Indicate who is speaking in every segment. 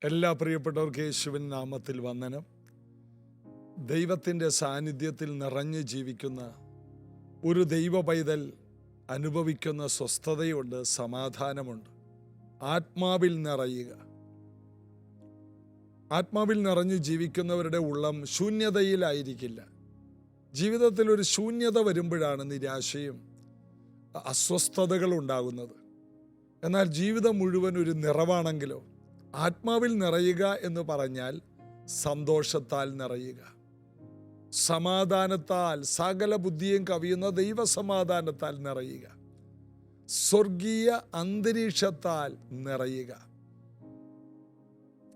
Speaker 1: എല്ലാ പ്രിയപ്പെട്ടവർക്ക് യേശുവിൻ നാമത്തിൽ വന്ദനം. ദൈവത്തിൻ്റെ സാന്നിധ്യത്തിൽ നിറഞ്ഞു ജീവിക്കുന്ന ഒരു ദൈവ പൈതൽ അനുഭവിക്കുന്ന സ്വസ്ഥതയുണ്ട്, സമാധാനമുണ്ട്. ആത്മാവിൽ നിറയുക. ആത്മാവിൽ നിറഞ്ഞു ജീവിക്കുന്നവരുടെ ഉള്ളം ശൂന്യതയിലായിരിക്കില്ല. ജീവിതത്തിൽ ഒരു ശൂന്യത വരുമ്പോഴാണ് നിരാശയും അസ്വസ്ഥതകളും ഉണ്ടാകുന്നത്. എന്നാൽ ജീവിതം മുഴുവൻ ഒരു നിറവാണെങ്കിലോ, ആത്മാവിൽ നിറയുക എന്ന് പറഞ്ഞാൽ സന്തോഷത്താൽ നിറയുക, സമാധാനത്താൽ, സകല ബുദ്ധിയും കവിയുന്ന ദൈവസമാധാനത്താൽ നിറയുക, സ്വർഗീയ അന്തരീക്ഷത്താൽ നിറയുക,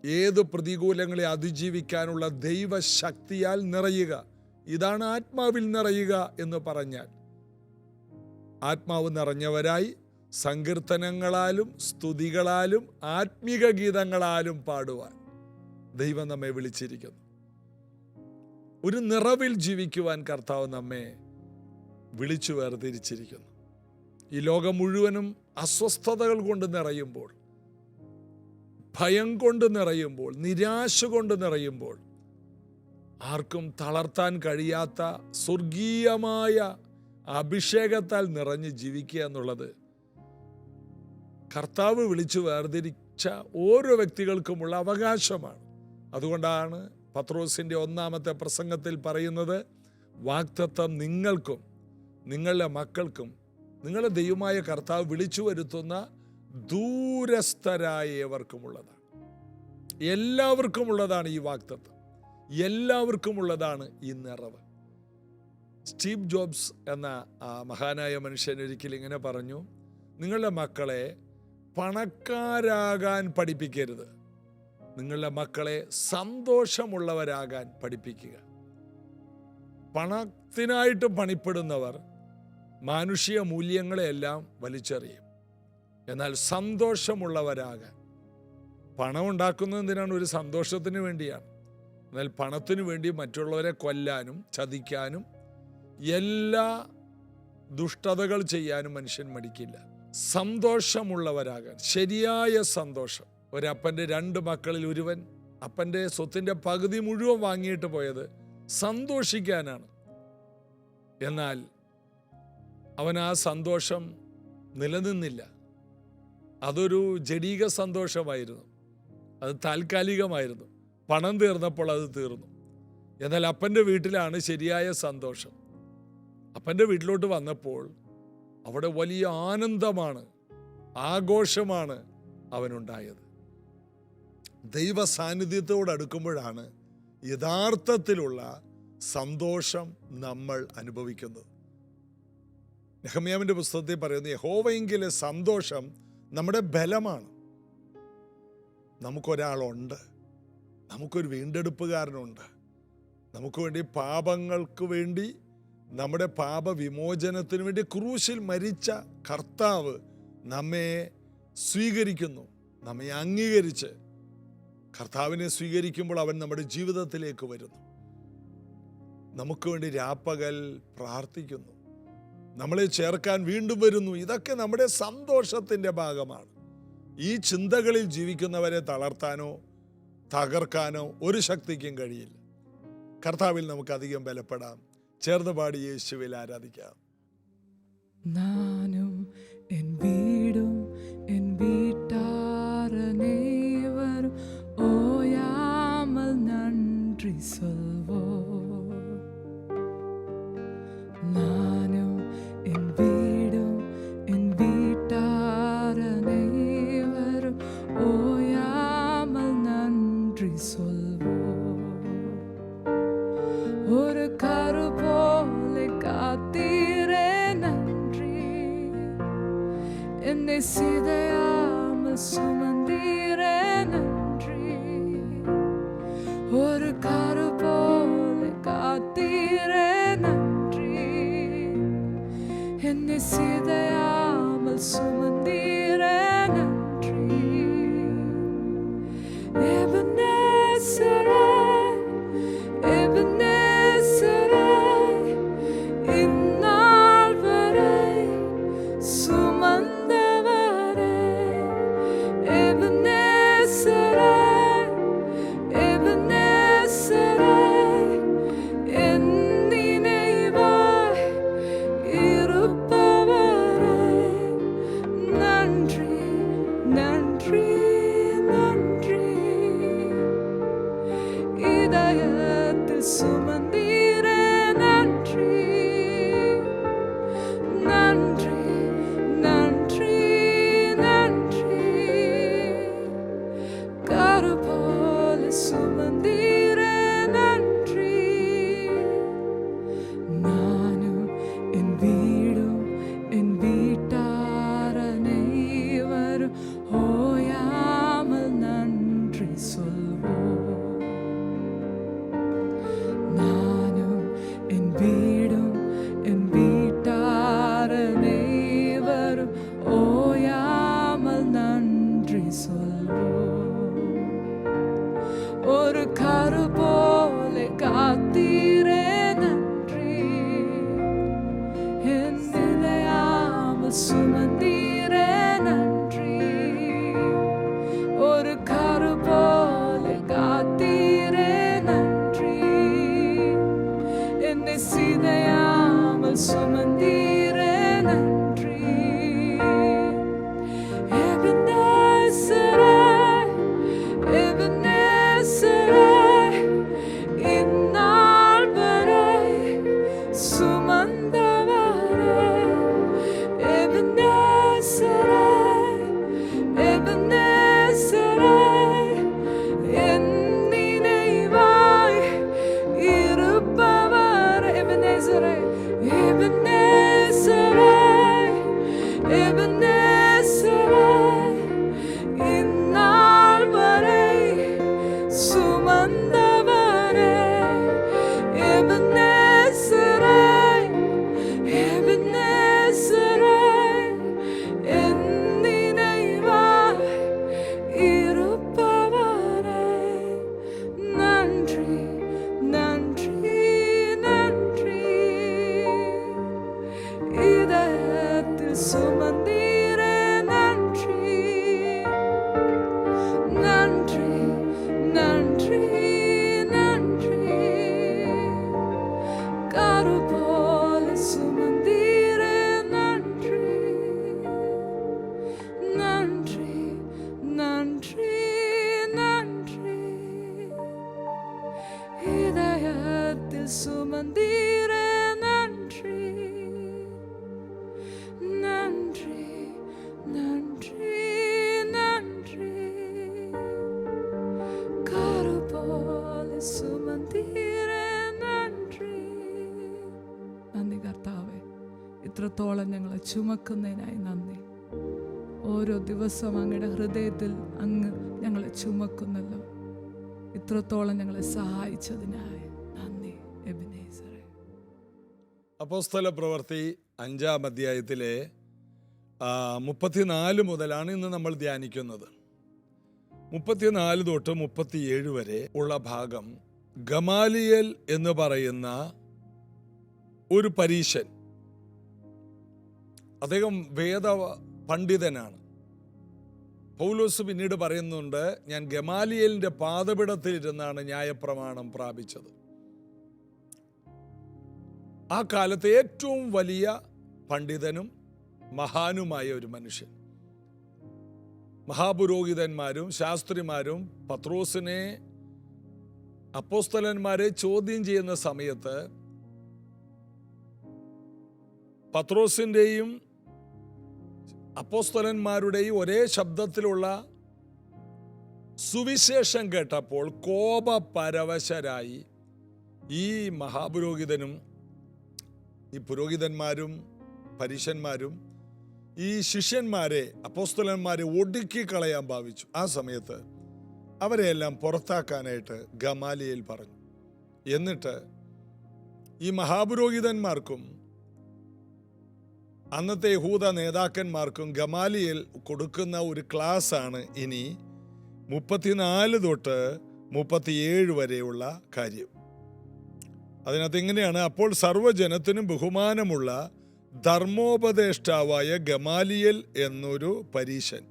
Speaker 1: ഏത് പ്രതികൂലങ്ങളെ അതിജീവിക്കാനുള്ള ദൈവശക്തിയാൽ നിറയുക. ഇതാണ് ആത്മാവിൽ നിറയുക എന്ന് പറഞ്ഞാൽ. ആത്മാവ് നിറഞ്ഞവരായി സങ്കീർത്തനങ്ങളാലും സ്തുതികളാലും ആത്മീക ഗീതങ്ങളാലും പാടുവാൻ ദൈവം നമ്മെ വിളിച്ചിരിക്കുന്നു. ഒരു നിറവിൽ ജീവിക്കുവാൻ കർത്താവ് നമ്മെ വിളിച്ചു വേർതിരിച്ചിരിക്കുന്നു. ഈ ലോകം മുഴുവനും അസ്വസ്ഥതകൾ കൊണ്ട് നിറയുമ്പോൾ, ഭയം കൊണ്ട് നിറയുമ്പോൾ, നിരാശ കൊണ്ട് നിറയുമ്പോൾ, ആർക്കും തളർത്താൻ കഴിയാത്ത സ്വർഗീയമായ അഭിഷേകത്താൽ നിറഞ്ഞ് ജീവിക്കുക എന്നുള്ളത് കർത്താവ് വിളിച്ചു വേർതിരിച്ച ഓരോ വ്യക്തികൾക്കുമുള്ള അവകാശമാണ്. അതുകൊണ്ടാണ് പത്രോസിൻ്റെ 1-ാമത്തെ പ്രസംഗത്തിൽ പറയുന്നത്, വാഗ്ദത്തം നിങ്ങൾക്കും നിങ്ങളുടെ മക്കൾക്കും നിങ്ങളുടെ ദൈവമായ കർത്താവ് വിളിച്ചു വരുത്തുന്ന ദൂരസ്ഥരായ ഏവർക്കുമുള്ളതാണ്. എല്ലാവർക്കുമുള്ളതാണ് ഈ വാഗ്ദത്തം, എല്ലാവർക്കുമുള്ളതാണ് ഈ നിറവ്. സ്റ്റീവ് ജോബ്സ് എന്ന ആ മഹാനായ മനുഷ്യൻ ഒരിക്കൽ ഇങ്ങനെ പറഞ്ഞു, നിങ്ങളുടെ മക്കളെ പണക്കാരാകാൻ പഠിപ്പിക്കരുത്, നിങ്ങളുടെ മക്കളെ സന്തോഷമുള്ളവരാകാൻ പഠിപ്പിക്കുക. പണത്തിനായിട്ട് പണിപ്പെടുന്നവർ മാനുഷിക മൂല്യങ്ങളെയെല്ലാം വലിച്ചെറിയും. എന്നാൽ സന്തോഷമുള്ളവരാകാൻ, പണം ഉണ്ടാക്കുന്നത് എന്തിനാണ്? ഒരു സന്തോഷത്തിന് വേണ്ടിയാണ്. എന്നാൽ പണത്തിനു വേണ്ടി മറ്റുള്ളവരെ കൊല്ലാനും ചതിക്കാനും എല്ലാ ദുഷ്ടതകൾ ചെയ്യാനും മനുഷ്യൻ മടിക്കില്ല. സന്തോഷമുള്ളവരാകാൻ, ശരിയായ സന്തോഷം. ഒരപ്പൻ്റെ 2 മക്കളിൽ ഒരുവൻ അപ്പൻ്റെ സ്വത്തിൻ്റെ പകുതി മുഴുവൻ വാങ്ങിയിട്ട് പോയത് സന്തോഷിക്കാനാണ്. എന്നാൽ അവൻ ആ സന്തോഷം നിലനിന്നില്ല. അതൊരു ജഡീക സന്തോഷമായിരുന്നു, അത് താൽക്കാലികമായിരുന്നു. പണം തീർന്നപ്പോൾ അത് തീർന്നു. എന്നാൽ അപ്പൻ്റെ വീട്ടിലാണ് ശരിയായ സന്തോഷം. അപ്പൻ്റെ വീട്ടിലോട്ട് വന്നപ്പോൾ അവിടെ വലിയ ആനന്ദമാണ്, ആഘോഷമാണ് അവനുണ്ടായത്. ദൈവ സാന്നിധ്യത്തോട് അടുക്കുമ്പോഴാണ് യഥാർത്ഥത്തിലുള്ള സന്തോഷം നമ്മൾ അനുഭവിക്കുന്നത്. നെഹമ്യാവിൻ്റെ പുസ്തകത്തിൽ പറയുന്നത്, യഹോവയെങ്കിലെ സന്തോഷം നമ്മുടെ ബലമാണ്. നമുക്കൊരാളുണ്ട്, നമുക്കൊരു വീണ്ടെടുപ്പുകാരനുണ്ട്. നമുക്ക് വേണ്ടി, പാപങ്ങൾക്ക് വേണ്ടി, നമ്മുടെ പാപവിമോചനത്തിന് വേണ്ടി ക്രൂശിൽ മരിച്ച കർത്താവ് നമ്മെ സ്വീകരിക്കുന്നു. നമ്മെ അംഗീകരിച്ച് കർത്താവിനെ സ്വീകരിക്കുമ്പോൾ അവൻ നമ്മുടെ ജീവിതത്തിലേക്ക് വരുന്നു. നമുക്ക് വേണ്ടി രാപ്പകൽ പ്രാർത്ഥിക്കുന്നു, നമ്മളെ ചേർക്കാൻ വീണ്ടും വരുന്നു. ഇതൊക്കെ നമ്മുടെ സന്തോഷത്തിൻ്റെ ഭാഗമാണ്. ഈ ചിന്തകളിൽ ജീവിക്കുന്നവരെ തളർത്താനോ തകർക്കാനോ ഒരു ശക്തിക്കും കഴിയില്ല. കർത്താവിൽ നമുക്ക് അധികം ബലപ്പെടാം. ചേർന്ന് പാടി യേശുവിൽ ആരാധിക്കാം.
Speaker 2: നാനും എൻ വീടും എൻ വീട്ടാരനേവരും ഓയാമൽ നன்றി சொல்வோம். നാനും എൻ വീടും എൻ വീട്ടാരനേവരും ഓയാമൽ നன்றി சொல்வோம். ഒരു കരു പോലെ കാത്തീരേ നன்றി, എന്നെ സിതയാമൽ സുമന്തീരേ നன்றി. ഒരു കരു പോലെ കാത്തീരേ നன்றി, എന്നെ സിതയാമൽ സുമന്തീരേ നன்றി. എബനേസരേ, എബനേസരേ, ഇന്നാൾ വരെ സുമന്തവരേ, എബനേസരേ, சுமந்தீரே நன்றி. நன்றி நன்றி நன்றி. கரு போல சுமந்தீரே நன்றி. நானும் என் வீடும் என் வீட்டார் அனைவரும் ஓயாமல் நன்றி சொல்வோம். நானும் என் வீடும் என் வீட்டார் அனைவரும் ஓயாமல் நன்றி சொல்வோம். ஒரு கரு போல காத்தீரே நன்றி. என் இதயாமல் சுமந்தீரே நன்றி. ஒரு கரு போல காத்தீரே நன்றி. என்னை சிதையாமல் சுமந்தீரே நன்றி. எபினேசரே, எபினேசரே, இந்நாள் வரை சுமந்தவரே. எபினேசரே, எபினேசரே, என் நினைவாய் இருப்பவர். எபினேசரே, எபினேசரே, எபினேசரே, இந்நாள் வரை சுமந்தவரே. எபினேசரே, எபினேசரே, என் நினைவாய் இருப்பவரே. நன்றி நன்றி நன்றி. இதயத்தில் சுமந்தீரே நன்றி. நன்றி நன்றி நன்றி. கரு போல சுமந்தீரே நன்றி. நன்றி நன்றி நன்றி. இதயத்தில் சுமந்தீரே நன்றி. நன்றி நன்றி நன்றி. கரு போல സുമന്തീരേ നന്ദി. നന്ദി കർത്താവേ, ഇത്രത്തോളം ഞങ്ങളെ ചുമക്കുന്നതിനായി നന്ദി. ഓരോ ദിവസവും അങ്ങയുടെ ഹൃദയത്തിൽ അങ്ങ് ഞങ്ങളെ ചുമക്കുന്നല്ലോ. ഇത്രത്തോളം ഞങ്ങളെ സഹായിച്ചതിനായി നന്ദി എബിനേസറേ.
Speaker 1: അപ്പോസ്തല പ്രവൃത്തി 5-ാം അധ്യായത്തിലെ 34 മുതലാണ് ഇന്ന് നമ്മൾ ധ്യാനിക്കുന്നത്. 34 തൊട്ട് 37 വരെ ഉള്ള ഭാഗം ഗമാലിയേൽ എന്ന് പറയുന്ന ഒരു പരീശൻ. അദ്ദേഹം വേദ പണ്ഡിതനാണ്. പൗലോസ് പിന്നീട് പറയുന്നുണ്ട്, ഞാൻ ഗമാലിയേലിന്റെ പാദപീഠത്തിലിരുന്നാണ് ന്യായപ്രമാണം പ്രാപിച്ചത്. ആ കാലത്തെ ഏറ്റവും വലിയ പണ്ഡിതനും മഹാനുമായ ഒരു മനുഷ്യൻ. മഹാപുരോഹിതന്മാരും ശാസ്ത്രിമാരും പത്രോസിനെ, അപ്പോസ്തലന്മാരെ ചോദ്യം ചെയ്യുന്ന സമയത്ത് പത്രോസിൻ്റെയും അപ്പോസ്തലന്മാരുടെയും ഒരേ ശബ്ദത്തിലുള്ള സുവിശേഷം കേട്ടപ്പോൾ കോപപരവശരായി ഈ മഹാപുരോഹിതനും ഈ പുരോഹിതന്മാരും പരീശന്മാരും ഈ ശിഷ്യന്മാരെ, അപ്പോസ്തലന്മാരെ ഒടുക്കി കളയാൻ ഭാവിച്ചു. ആ സമയത്ത് അവരെയെല്ലാം പുറത്താക്കാനായിട്ട് ഗമാലിയേൽ പറഞ്ഞു. എന്നിട്ട് ഈ മഹാപുരോഹിതന്മാർക്കും അന്നത്തെ യഹൂദ നേതാക്കന്മാർക്കും ഗമാലിയേൽ കൊടുക്കുന്ന ഒരു ക്ലാസ് ആണ് ഇനി 34 തൊട്ട് 37 വരെയുള്ള കാര്യം. അതിനകത്ത് ഇങ്ങനെയാണ്: അപ്പോൾ സർവ്വജനത്തിനും ബഹുമാനമുള്ള ധർമ്മോപദേഷ്ടാവായ ഗമാലിയേൽ എന്നൊരു പരീശൻ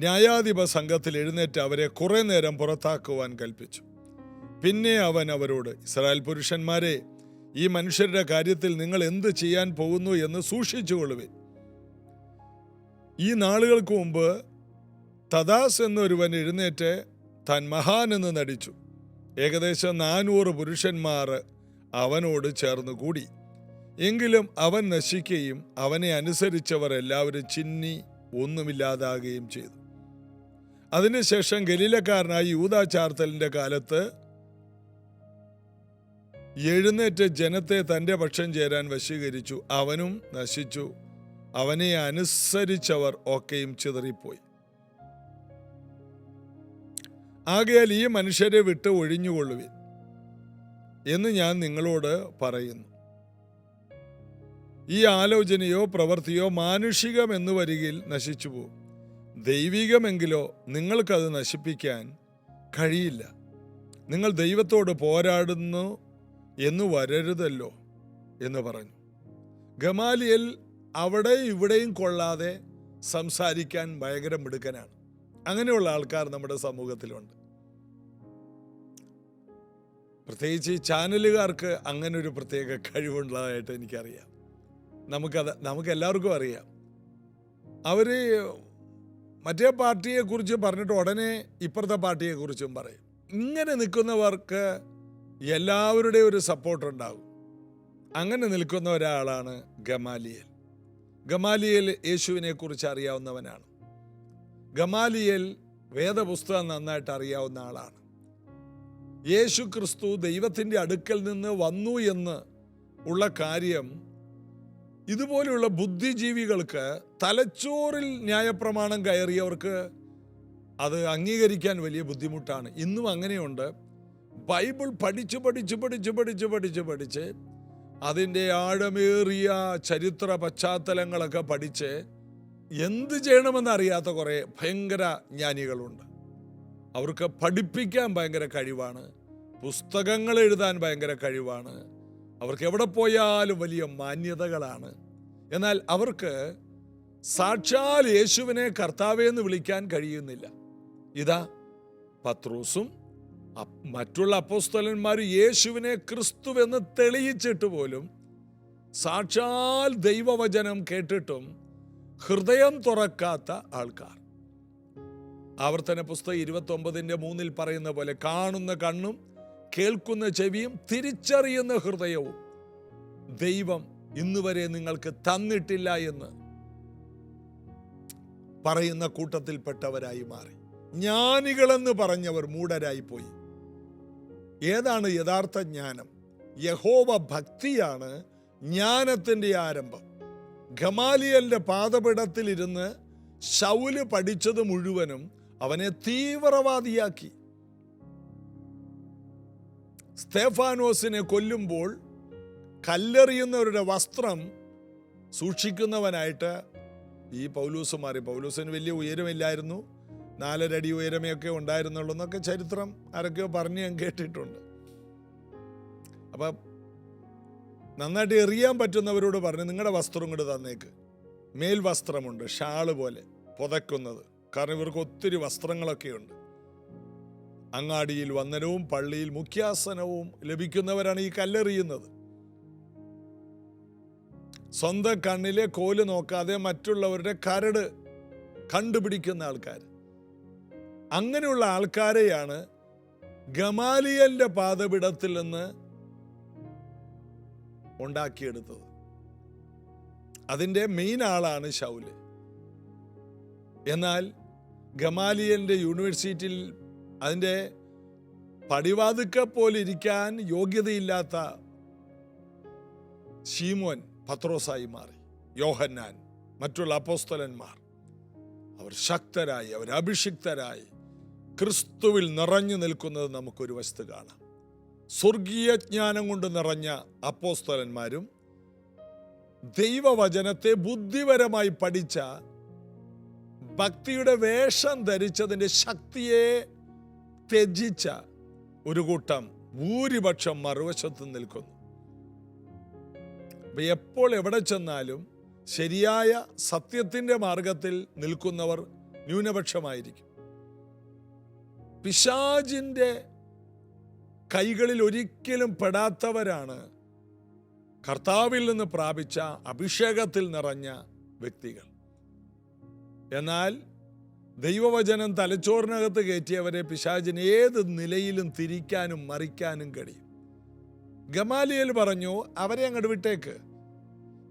Speaker 1: ന്യായാധിപ സംഘത്തിൽ എഴുന്നേറ്റ് അവരെ കുറെ നേരം പുറത്താക്കുവാൻ കൽപ്പിച്ചു. പിന്നെ അവൻ അവരോട്, ഇസ്രായേൽ പുരുഷന്മാരെ, ഈ മനുഷ്യരുടെ കാര്യത്തിൽ നിങ്ങൾ എന്ത് ചെയ്യാൻ പോകുന്നു എന്ന് സൂക്ഷിച്ചുകൊള്ളുവിൻ. ഈ നാളുകൾക്ക് മുമ്പ് തദാസ് എന്നൊരുവൻ എഴുന്നേറ്റ് താൻ മഹാൻ എന്ന് നടിച്ചു. ഏകദേശം 400 പുരുഷന്മാർ അവനോട് ചേർന്ന് കൂടി. എങ്കിലും അവൻ നശിക്കുകയും അവനെ അനുസരിച്ചവർ എല്ലാവരും ചിന്നി ഒന്നുമില്ലാതാകുകയും ചെയ്തു. അതിനുശേഷം ഗലീലക്കാരനായ യൂദാ ചാർത്തലിന്റെ കാലത്ത് എഴുന്നേറ്റ് ജനത്തെ തന്റെ പക്ഷം ചേരാൻ വശീകരിച്ചു. അവനും നശിച്ചു. അവനെ അനുസരിച്ചവർ ഒക്കെയും ചിതറിപ്പോയി. ആകയാൽ ഈ മനുഷ്യരെ വിട്ട് ഒഴിഞ്ഞുകൊള്ളുവിൻ എന്ന് ഞാൻ നിങ്ങളോട് പറയുന്നു. ഈ ആലോചനയോ പ്രവൃത്തിയോ മാനുഷികമെന്ന് വരികിൽ നശിച്ചു പോകും. ദൈവികമെങ്കിലോ നിങ്ങൾക്കത് നശിപ്പിക്കാൻ കഴിയില്ല. നിങ്ങൾ ദൈവത്തോട് പോരാടുന്നു എന്ന് വരരുതല്ലോ എന്ന് പറഞ്ഞു. ഗമാലിയേൽ അവിടെ ഇവിടെയും കൊള്ളാതെ സംസാരിക്കാൻ ഭയങ്കര മിടുക്കനാണ്. അങ്ങനെയുള്ള ആൾക്കാർ നമ്മുടെ സമൂഹത്തിലുണ്ട്. പ്രത്യേകിച്ച് ഈ ചാനലുകാർക്ക് അങ്ങനെ ഒരു പ്രത്യേക കഴിവുള്ളതായിട്ട് എനിക്കറിയാം. നമുക്ക് എല്ലാവർക്കും അറിയാം. അവര് മറ്റേ പാർട്ടിയെക്കുറിച്ച് പറഞ്ഞിട്ട് ഉടനെ ഇപ്പുറത്തെ പാർട്ടിയെക്കുറിച്ചും പറയും. ഇങ്ങനെ നിൽക്കുന്നവർക്ക് എല്ലാവരുടെയും ഒരു സപ്പോർട്ട് ഉണ്ടാകും. അങ്ങനെ നിൽക്കുന്ന ഒരാളാണ് ഗമാലിയേൽ. ഗമാലിയേൽ യേശുവിനെ കുറിച്ച് അറിയാവുന്നവനാണ്. ഗമാലിയേൽ വേദപുസ്തകം നന്നായിട്ട് അറിയാവുന്ന ആളാണ്. യേശു ക്രിസ്തു ദൈവത്തിൻ്റെ അടുക്കൽ നിന്ന് വന്നു എന്ന് ഉള്ള കാര്യം ഇതുപോലെയുള്ള ബുദ്ധിജീവികൾക്ക്, തലച്ചോറിൽ ന്യായപ്രമാണം കയറിയവർക്ക് അത് അംഗീകരിക്കാൻ വലിയ ബുദ്ധിമുട്ടാണ്. ഇന്നും അങ്ങനെയുണ്ട്. ബൈബിൾ പഠിച്ച് അതിൻ്റെ ആഴമേറിയ ചരിത്ര പശ്ചാത്തലങ്ങളൊക്കെ പഠിച്ച് എന്ത് ചെയ്യണമെന്ന് അറിയാത്ത കുറേ ഭയങ്കര ജ്ഞാനികളുണ്ട്. അവർക്ക് പഠിപ്പിക്കാൻ ഭയങ്കര കഴിവാണ്, പുസ്തകങ്ങൾ എഴുതാൻ ഭയങ്കര കഴിവാണ്, അവർക്ക് എവിടെ പോയാലും വലിയ മാന്യതകളാണ്. എന്നാൽ അവർക്ക് സാക്ഷാൽ യേശുവിനെ കർത്താവേ എന്ന് വിളിക്കാൻ കഴിയുന്നില്ല. ഇതാ പത്രോസും മറ്റുള്ള അപ്പോസ്തലന്മാരും യേശുവിനെ ക്രിസ്തുവെന്ന് തെളിയിച്ചിട്ട് പോലും സാക്ഷാൽ ദൈവവചനം കേട്ടിട്ടും ഹൃദയം തുറക്കാത്ത ആൾക്കാർ. ആവർത്തന പുസ്തകം 29:3 പറയുന്ന പോലെ, കാണുന്ന കണ്ണും കേൾക്കുന്ന ചെവിയും തിരിച്ചറിയുന്ന ഹൃദയവും ദൈവം ഇന്നുവരെ നിങ്ങൾക്ക് തന്നിട്ടില്ല എന്ന് പറയുന്ന കൂട്ടത്തിൽപ്പെട്ടവരായി മാറി. ജ്ഞാനികളെന്ന് പറഞ്ഞവർ മൂഢരായി പോയി. ഏതാണ് യഥാർത്ഥ ജ്ഞാനം? യഹോവ ഭക്തിയാണ് ജ്ഞാനത്തിൻ്റെ ആരംഭം. ഗമാലിയേലിന്റെ പാദപീഠത്തിലിരുന്ന് ശൗല് പഠിച്ചത് മുഴുവനും അവനെ തീവ്രവാദിയാക്കി. സ്തേഫാനോസിനെ കൊല്ലുമ്പോൾ കല്ലെറിയുന്നവരുടെ വസ്ത്രം സൂക്ഷിക്കുന്നവനായിട്ട് ഈ പൗലൂസ് മാറി. പൗലൂസിന് വലിയ ഉയരമില്ലായിരുന്നു, 4 അടി ഉയരമൊക്കെ ഉണ്ടായിരുന്നുള്ളൂ എന്നൊക്കെ ചരിത്രം ആരൊക്കെയോ പറഞ്ഞ് ഞാൻ കേട്ടിട്ടുണ്ട്. അപ്പം നന്നായിട്ട് എറിയാൻ പറ്റുന്നവരോട് പറഞ്ഞു, നിങ്ങളുടെ വസ്ത്രം കൊണ്ട് തന്നേക്ക്. മേൽവസ്ത്രമുണ്ട്, ഷാള് പോലെ പുതയ്ക്കുന്നത്. കാരണം ഇവർക്ക് ഒത്തിരി വസ്ത്രങ്ങളൊക്കെ ഉണ്ട്. അങ്ങാടിയിൽ വന്ദനവും പള്ളിയിൽ മുഖ്യാസനവും ലഭിക്കുന്നവരാണ് ഈ കല്ലെറിയുന്നത്. സ്വന്തം കണ്ണിലെ കോല് നോക്കാതെ മറ്റുള്ളവരുടെ കരട് കണ്ടുപിടിക്കുന്ന ആൾക്കാർ. അങ്ങനെയുള്ള ആൾക്കാരെയാണ് ഗമാലിയേലിന്റെ പാദപീഠത്തിൽ നിന്ന് ഉണ്ടാക്കിയെടുത്തത്. അതിൻ്റെ മെയിൻ ആളാണ് ശൗല്. എന്നാൽ ഗമാലിയേലിന്റെ യൂണിവേഴ്സിറ്റിയിൽ അതിൻ്റെ പടിവാതുക്ക പോലെ ഇരിക്കാൻ യോഗ്യതയില്ലാത്ത ശീമോൻ പത്രോസായി മാറി. യോഹന്നാൻ, മറ്റുള്ള അപ്പോസ്തലന്മാർ അവർ ശക്തരായി, അവർ അഭിഷിക്തരായി ക്രിസ്തുവിൽ നിറഞ്ഞു നിൽക്കുന്നത് നമുക്കൊരു വസ്തു കാണാം. സ്വർഗീയ ജ്ഞാനം കൊണ്ട് നിറഞ്ഞ അപ്പോസ്തലന്മാരും ദൈവവചനത്തെ ബുദ്ധിപരമായി പഠിച്ച, ഭക്തിയുടെ വേഷം ധരിച്ചതിൻ്റെ ശക്തിയെ ത്യജിച്ച ഒരു കൂട്ടം ഭൂരിപക്ഷം മറുവശത്ത് നിൽക്കുന്നു. എപ്പോൾ എവിടെ ചെന്നാലും ശരിയായ സത്യത്തിൻ്റെ മാർഗത്തിൽ നിൽക്കുന്നവർ ന്യൂനപക്ഷമായിരിക്കും. പിശാചിൻ്റെ കൈകളിൽ ഒരിക്കലും പെടാത്തവരാണ് കർത്താവിൽ നിന്ന് പ്രാപിച്ച അഭിഷേകത്തിൽ നിറഞ്ഞ വ്യക്തികൾ. എന്നാൽ ദൈവവചനം തലച്ചോറിനകത്ത് കയറ്റിയവരെ പിശാചിന് ഏത് നിലയിലും തിരിക്കാനും മറിക്കാനും കഴിയും. ഗമാലിയേൽ പറഞ്ഞു, അവരെ അങ്ങോട്ട് വിട്ടേക്ക്.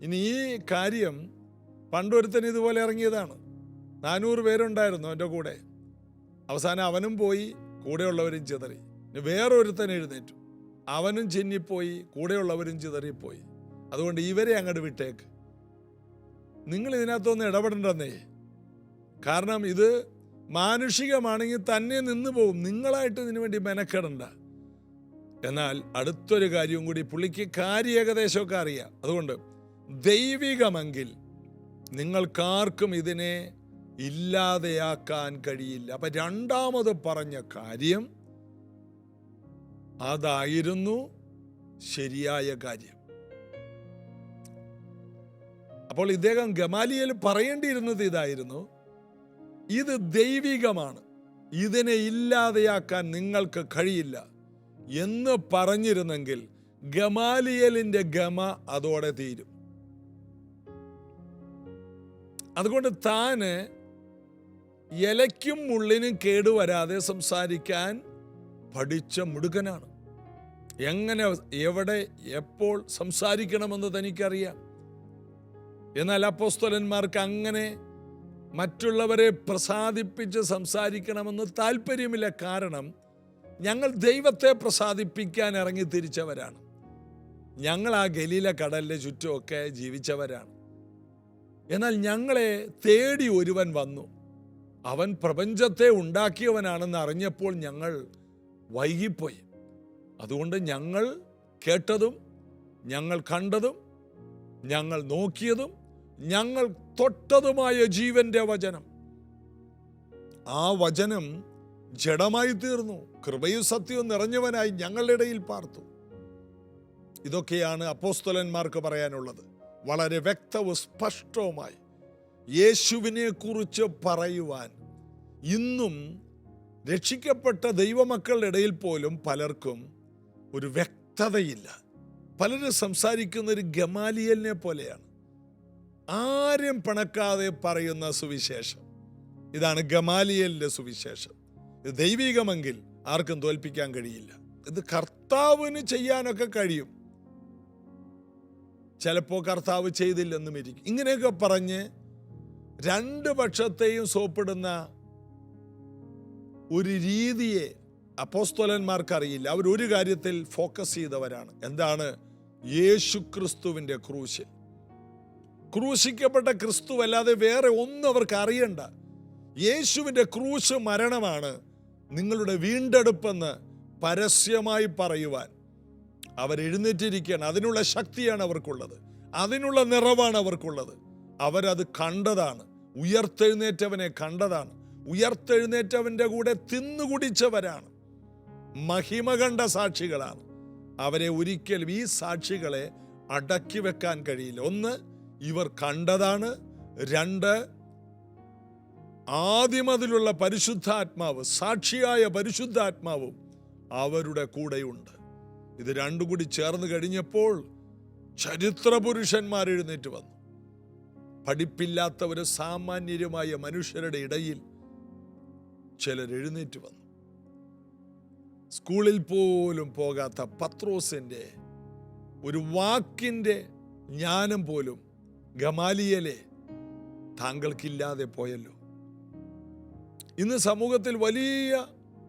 Speaker 1: ഇനി ഈ കാര്യം പണ്ടൊരുത്തൻ ഇതുപോലെ ഇറങ്ങിയതാണ്. 400 പേരുണ്ടായിരുന്നു എൻ്റെ കൂടെ. അവസാനം അവനും പോയി, കൂടെയുള്ളവരും ചിതറി. വേറൊരുത്തൻ എഴുന്നേറ്റു, അവനും ചിന്നിപ്പോയി, കൂടെയുള്ളവരും ചിതറിപ്പോയി. അതുകൊണ്ട് ഇവരെ അങ്ങോട്ട് വിട്ടേക്ക്. നിങ്ങൾ ഇതിനകത്തൊന്നും ഇടപെടണ്ടെന്നേ. കാരണം ഇത് മാനുഷികമാണെങ്കിൽ തന്നെ നിന്ന് പോകും. നിങ്ങളായിട്ട് ഇതിനു വേണ്ടി മെനക്കെടണ്ട. എന്നാൽ അടുത്തൊരു കാര്യവും കൂടി, പുള്ളിക്ക് കാര്യം ഏകദേശമൊക്കെ അറിയാം. അതുകൊണ്ട് ദൈവികമെങ്കിൽ നിങ്ങൾക്കാർക്കും ഇതിനെ ഇല്ലാതെയാക്കാൻ കഴിയില്ല. അപ്പൊ രണ്ടാമത് പറഞ്ഞ കാര്യം അതായിരുന്നു ശരിയായ കാര്യം. അപ്പോൾ ഇദ്ദേഹം ഗമാലിയേൽ പറയേണ്ടിയിരുന്നത് ഇതായിരുന്നു, ഇത് ദൈവികമാണ്, ഇതിനെ ഇല്ലാതെയാക്കാൻ നിങ്ങൾക്ക് കഴിയില്ല എന്ന് പറഞ്ഞിരുന്നെങ്കിൽ ഗമാലിയേലിന്റെ ഗമ അതോടെ തീരും. അതുകൊണ്ട് താന് ഇലയ്ക്കും മുള്ളിനും കേടുവരാതെ സംസാരിക്കാൻ പഠിച്ച മിടുക്കനാണ്. എങ്ങനെ, എവിടെ, എപ്പോൾ സംസാരിക്കണമെന്ന് തനിക്കറിയാം. എന്നാൽ അപ്പോസ്തലന്മാർക്ക് അങ്ങനെ മറ്റുള്ളവരെ പ്രസാദിപ്പിച്ച് സംസാരിക്കണമെന്ന് താല്പര്യമില്ല. കാരണം ഞങ്ങൾ ദൈവത്തെ പ്രസാദിപ്പിക്കാൻ ഇറങ്ങി തിരിച്ചവരാണ്. ഞങ്ങൾ ആ ഗലീല കടലിന്റെ ചുറ്റുമൊക്കെ ജീവിച്ചവരാണ്. എന്നാൽ ഞങ്ങളെ തേടി ഒരുവൻ വന്നു. അവൻ പ്രപഞ്ചത്തെ ഉണ്ടാക്കിയവനാണെന്ന് അറിഞ്ഞപ്പോൾ ഞങ്ങൾ വൈകിപ്പോയി. അതുകൊണ്ട് ഞങ്ങൾ കേട്ടതും ഞങ്ങൾ കണ്ടതും ഞങ്ങൾ നോക്കിയതും ഞങ്ങൾ തൊട്ടതുമായ ജീവന്റെ വചനം, ആ വചനം ജഡമായി തീർന്നു, കൃപയും സത്യവും നിറഞ്ഞവനായി ഞങ്ങളുടെ ഇടയിൽ പാർത്തു. ഇതൊക്കെയാണ് അപ്പോസ്തലന്മാർക്ക് പറയാനുള്ളത്. വളരെ വ്യക്തവും സ്പഷ്ടവുമായി യേശുവിനെ കുറിച്ച് പറയുവാൻ ഇന്നും രക്ഷിക്കപ്പെട്ട ദൈവമക്കളുടെ ഇടയിൽ പോലും പലർക്കും ഒരു വ്യക്തതയില്ല. പലരും സംസാരിക്കുന്ന ഒരു ഗമാലിയേലിനെ പോലെയാണ്, ആരും പിണക്കാതെ പറയുന്ന സുവിശേഷം. ഇതാണ് ഗമാലിയേലിന്റെ സുവിശേഷം. ഇത് ദൈവികമെങ്കിൽ ആർക്കും തോൽപ്പിക്കാൻ കഴിയില്ല. ഇത് കർത്താവിന് ചെയ്യാനൊക്കെ കഴിയും, ചിലപ്പോൾ കർത്താവ് ചെയ്തില്ലെന്നും ഇരിക്കും. ഇങ്ങനെയൊക്കെ പറഞ്ഞ് രണ്ട് പക്ഷത്തെയും സോപ്പിടുന്ന ഒരു രീതിയെ അപ്പോസ്തലന്മാർക്കറിയില്ല. അവരൊരു കാര്യത്തിൽ ഫോക്കസ് ചെയ്തവരാണ്. എന്താണ്? യേശു ക്രിസ്തുവിൻ്റെ ക്രൂശിൽ. ക്രൂശിക്കപ്പെട്ട ക്രിസ്തു അല്ലാതെ വേറെ ഒന്നും അവർക്ക് അറിയണ്ട. യേശുവിൻ്റെ ക്രൂശ് മരണമാണ് നിങ്ങളുടെ വീണ്ടെടുപ്പെന്ന് പരസ്യമായി പറയുവാൻ അവരെഴുന്നേറ്റിരിക്കുകയാണ്. അതിനുള്ള ശക്തിയാണ് അവർക്കുള്ളത്, അതിനുള്ള നിറവാണ് അവർക്കുള്ളത്. അവരത് കണ്ടതാണ്, ഉയർത്തെഴുന്നേറ്റവനെ കണ്ടതാണ്, ഉയർത്തെഴുന്നേറ്റവൻ്റെ കൂടെ തിന്നുകുടിച്ചവരാണ്, മഹിമ കണ്ട സാക്ഷികളാണ്. അവരെ ഒരിക്കലും ഈ സാക്ഷികളെ അടക്കി വെക്കാൻ കഴിയില്ല. ഒന്ന്, ഇവർ കണ്ടതാണ്. രണ്ട്, ആദ്യമതിലുള്ള പരിശുദ്ധാത്മാവ്, സാക്ഷിയായ പരിശുദ്ധാത്മാവും അവരുടെ കൂടെയുണ്ട്. ഇത് രണ്ടും കൂടി ചേർന്ന് കഴിഞ്ഞപ്പോൾ ചരിത്ര പുരുഷന്മാർ എഴുന്നേറ്റ് വന്നു. പഠിപ്പില്ലാത്തവര്, സാമാന്യരുമായ മനുഷ്യരുടെ ഇടയിൽ ചിലർ എഴുന്നേറ്റ് വന്നു. സ്കൂളിൽ പോലും പോകാത്ത പത്രോസിന്റെ ഒരു വാക്കിന്റെ ജ്ഞാനം പോലും ഗമാലിയേലേ താങ്കൾക്കില്ലാതെ പോയല്ലോ. ഇന്ന് സമൂഹത്തിൽ വലിയ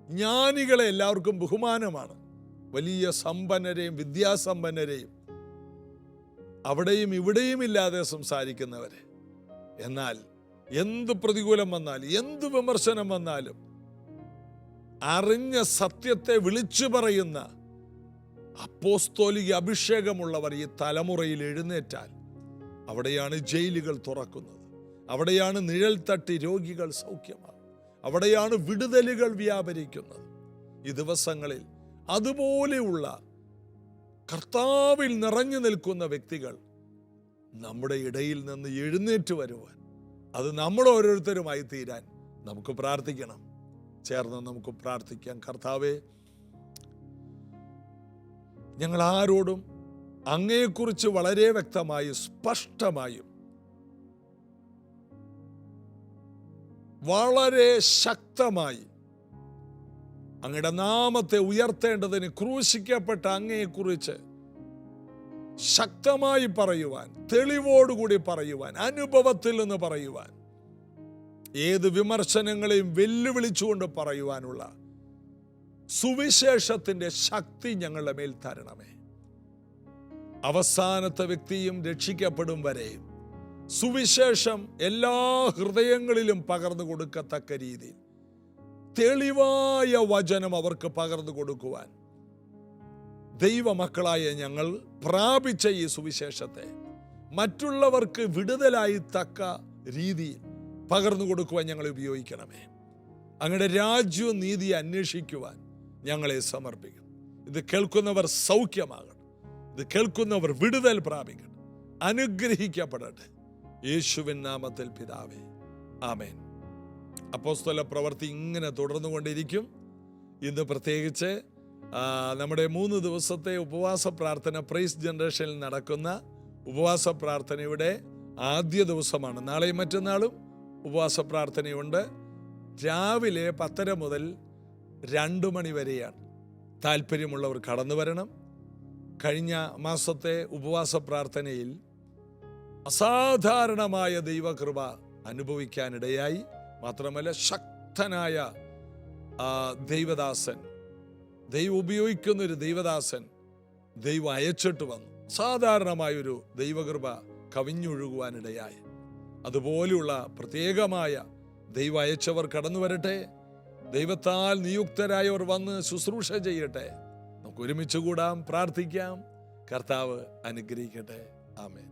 Speaker 1: ജ്ഞാനികളെ എല്ലാവർക്കും ബഹുമാനമാണ്, വലിയ സമ്പന്നരെയും വിദ്യാസമ്പന്നരെയും അവിടെയും ഇവിടെയും ഇല്ലാതെ സംസാരിക്കുന്നവരെ. എന്നാൽ എന്ത് പ്രതികൂലം വന്നാലും എന്ത് വിമർശനം വന്നാലും അറിഞ്ഞ സത്യത്തെ വിളിച്ചു പറയുന്ന അപ്പോസ്തോലിക അഭിഷേകമുള്ളവർ ഈ തലമുറയിൽ എഴുന്നേറ്റാൽ അവിടെയാണ് ജയിലുകൾ തുറക്കുന്നത്, അവിടെയാണ് നിഴൽ തട്ടി രോഗികൾ സൗഖ്യമാകും, അവിടെയാണ് വിടുതലുകൾ വ്യാപരിക്കുന്നത്. ഈ ദിവസങ്ങളിൽ അതുപോലെയുള്ള കർത്താവിൽ നിറഞ്ഞു നിൽക്കുന്ന വ്യക്തികൾ നമ്മുടെ ഇടയിൽ നിന്ന് എഴുന്നേറ്റ് വരുവാൻ, അത് നമ്മൾ ഓരോരുത്തരുമായി തീരാൻ നമുക്ക് പ്രാർത്ഥിക്കണം. ചേർന്ന് നമുക്ക് പ്രാർത്ഥിക്കാം. കർത്താവേ, ഞങ്ങൾ ആരോടും അങ്ങയെക്കുറിച്ച് വളരെ വ്യക്തമായും സ്പഷ്ടമായും വളരെ ശക്തമായി അങ്ങയുടെ നാമത്തെ ഉയർത്തേണ്ടതിന് ക്രൂശിക്കപ്പെട്ട അങ്ങയെക്കുറിച്ച് ശക്തമായി പറയുവാൻ, തെളിവോടുകൂടി പറയുവാൻ, അനുഭവത്തിൽ നിന്ന് പറയുവാൻ, ഏത് വിമർശനങ്ങളെയും വെല്ലുവിളിച്ചുകൊണ്ട് പറയുവാനുള്ള സുവിശേഷത്തിന്റെ ശക്തി ഞങ്ങളുടെ മേൽ തരണമേ. അവസാനത്തെ വ്യക്തിയും രക്ഷിക്കപ്പെടും വരെയും സുവിശേഷം എല്ലാ ഹൃദയങ്ങളിലും പകർന്നു കൊടുക്കത്തക്ക രീതിയിൽ തെളിവായ വചനം അവർക്ക് പകർന്നു കൊടുക്കുവാൻ ദൈവമക്കളായ ഞങ്ങൾ പ്രാപിച്ച ഈ സുവിശേഷത്തെ മറ്റുള്ളവർക്ക് വിടുതലായി തക്ക രീതിയിൽ പകർന്നു കൊടുക്കുവാൻ ഞങ്ങളെ ഉപയോഗിക്കണമേ. അങ്ങയുടെ രാജ്യവും നീതി അന്വേഷിക്കുവാൻ ഞങ്ങളെ സമർപ്പിക്കണം. ഇത് കേൾക്കുന്നവർ സൗഖ്യമാകണം, ഇത് കേൾക്കുന്നവർ വിടുതൽ പ്രാപിക്കണം, അനുഗ്രഹിക്കപ്പെടട്ടെ. യേശുവിൻ നാമത്തിൽ പിതാവേ, ആമേൻ. അപ്പോസ്തല പ്രവൃത്തി ഇങ്ങനെ തുടർന്നുകൊണ്ടിരിക്കും. ഇന്ന് പ്രത്യേകിച്ച് നമ്മുടെ 3 ദിവസത്തെ ഉപവാസ പ്രാർത്ഥന പ്രൈസ് ജനറേഷനിൽ നടക്കുന്ന ഉപവാസ പ്രാർത്ഥനയുടെ ആദ്യ ദിവസമാണ്. നാളെയും മറ്റന്നാളും ഉപവാസ പ്രാർത്ഥനയുണ്ട്. രാവിലെ 10:30 മുതൽ 2 മണി വരെയാണ്. താല്പര്യമുള്ളവർ കടന്നു വരണം. കഴിഞ്ഞ മാസത്തെ ഉപവാസ പ്രാർത്ഥനയിൽ അസാധാരണമായ ദൈവകൃപ അനുഭവിക്കാനിടയായി. മാത്രമല്ല, ശക്തനായ ദൈവദാസൻ, ദൈവം ഉപയോഗിക്കുന്നൊരു ദൈവദാസൻ ദൈവം അയച്ചിട്ട് വന്നു. സാധാരണമായൊരു ദൈവകൃപ കവിഞ്ഞൊഴുകുവാനിടയായി. അതുപോലെയുള്ള പ്രത്യേകമായ ദൈവം അയച്ചവർ കടന്നു വരട്ടെ. ദൈവത്താൽ നിയുക്തരായവർ വന്ന് ശുശ്രൂഷ ചെയ്യട്ടെ. നമുക്ക് ഒരുമിച്ച് കൂടാം, പ്രാർത്ഥിക്കാം. കർത്താവ് അനുഗ്രഹിക്കട്ടെ. ആമേൻ.